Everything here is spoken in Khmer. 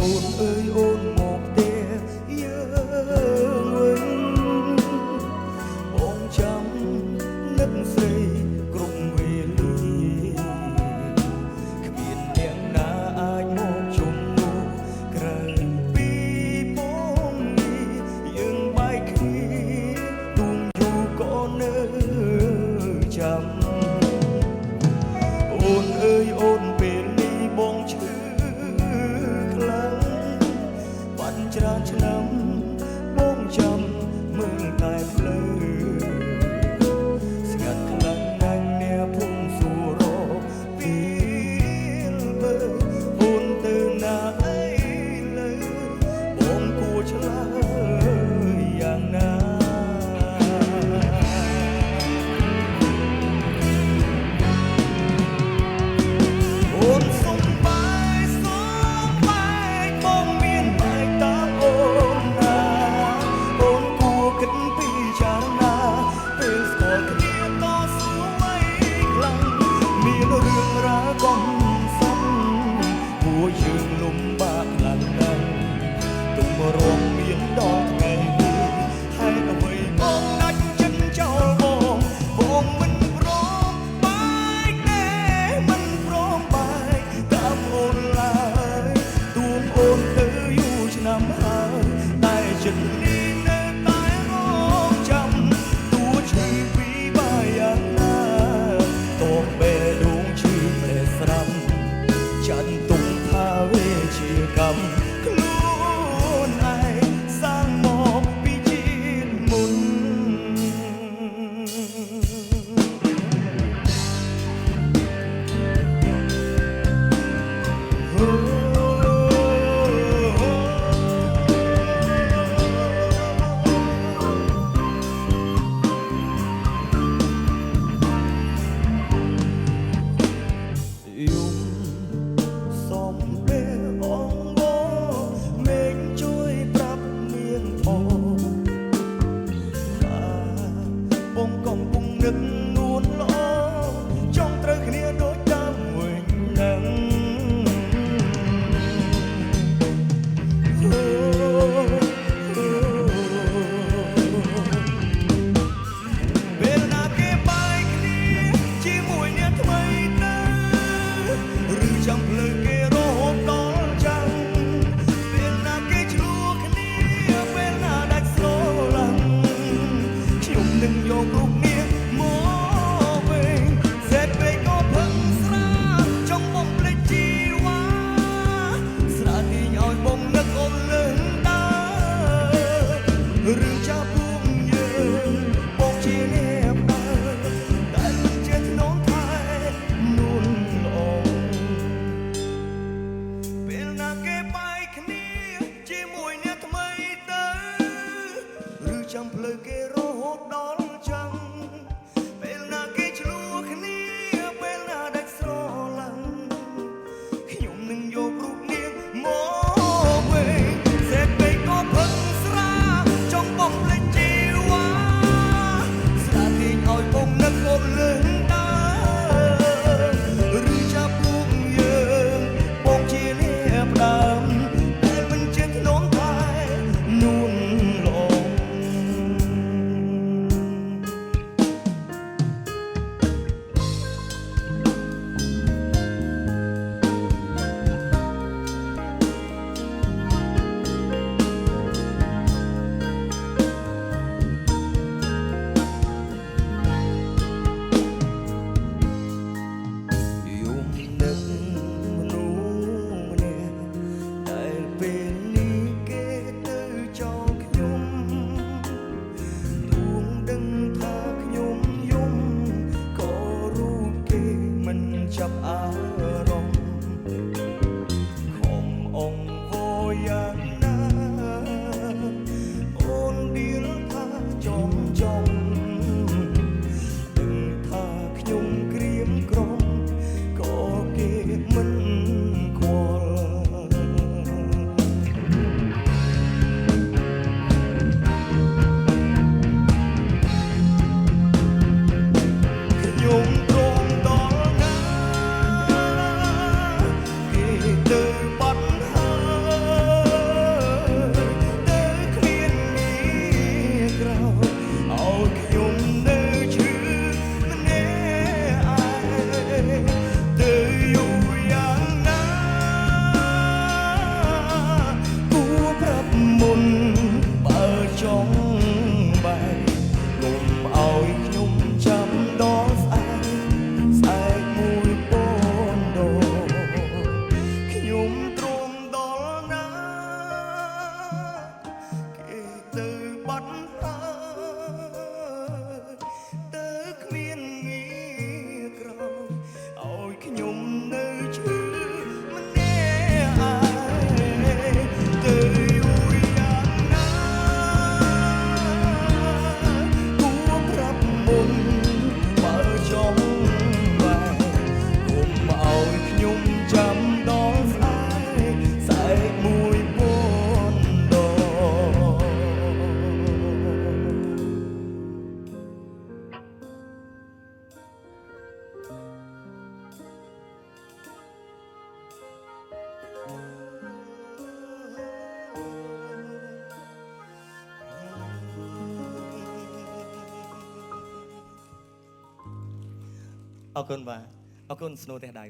អូនអើយអូនមកទេយើងវិញបងចាំនឹកស្រីគ្រប់វេលាគ្មានអ្នកណាអាចមកជុំនោះក្រៅពីបងយើងបែកគ្នាទូងយូរក៏នៅចាំអូនអើយអូនពេលនេះបងឈឺខ្លាំងបាត់ច្រើនឆ្នាំបងចាំមើលតែផ្លូវស្ងាត់ខ្លាំងណាស់អ្នកភូមិសួររកពីលបើអូនទៅណាអីលើបងគួរឆ្លើយយ៉ាងណាអូនសុំបាយបងមានបាយតាមអូនណាអូនគួរគិតពីចារណាពេលស្គាល់គ្នាតស៊ូໄວខ្លាំងមានរឿងរ៉ាវកំសត់ពួកយើងលំបាកខ្លាំងណាស់ទុំរងមានដល់ថ្ងៃនេះហេតុអ្វីបងដាច់ចិត្តចោលបងមិនព្រមបែកទេមិនព្រមបែកតាមអូនឡើយទូមអូនទៅយូរឆ្នាំហើយតែចិត្តនេះនៅតែរងចាំទោះឈឺពីបាយយ៉ាងណាតបបេះដូងឈឺប្រេះស្រាំចាត់ទុំថាវាជាកម្មខ្លួនឯងសាងមកពីជាតិមុនយំសុំពេលអងមេឃជួយប្រាប់នាងផងថាបងកំពុងនឹកនួនល្អចង់ត្រូវគ្នាដូចតាមវិញនឹងពេលណាគេបែកគ្នាជាមួយអ្នកថ្មីទៅឬចាំភ្លើងគេរហូតដល់ចាំពេលណាគេឆ្លោះគ្នាពេលណាដាច់ស្រឡាញ់ខ្ញុំនឹងយករូបនាងមកវិញសេតពេកក៏ផឹកស្រាចង់បំភ្លេចជីវ៉ាស្រាទីងឲ្យបងនឹកអូនលឿនដើរឬចាប់ពួងយើងបងជាអ្នកដើរតែមិនចេះធ្នមថែនួនល្អពេលណាគេបែកគ្នាជាមួយអ្នកថ្មីទៅឬចាំភ្លើងគេរហូតដល់ចាំពេលណាគេឆ្លោះគ្នាពេលណាដាច់ស្រឡាញ់ខ្ញុំនឹងយករូបនាងមកវិញសេតពេកក៏ផឹកស្រាចង់បំភ្លេចជីវ៉ាស្រាទាញឲ្យបងនឹកអូនលឿនដើរឬចាប់ពួងយើងបងជាអ្នកដើមតែមិនចេះធ្នមថែនួនល្អយំនឹកមនុស្សម្នាក់ដែលពេលនេះគេទៅចោលខ្ញុំទួងដឹងថាខ្ញុំយំក៏រូបគេមិនចាប់អារម្មណ៍ខំអង្វរយ៉ាងណាអូនឌីលថាចំដឹងថាខ្ញុំក្រៀមក្រំក៏គេមិនខ្វល់ខ្ញុំព្រមដល់ណា អរគុណបាទអរគុណស្នូទេដៃ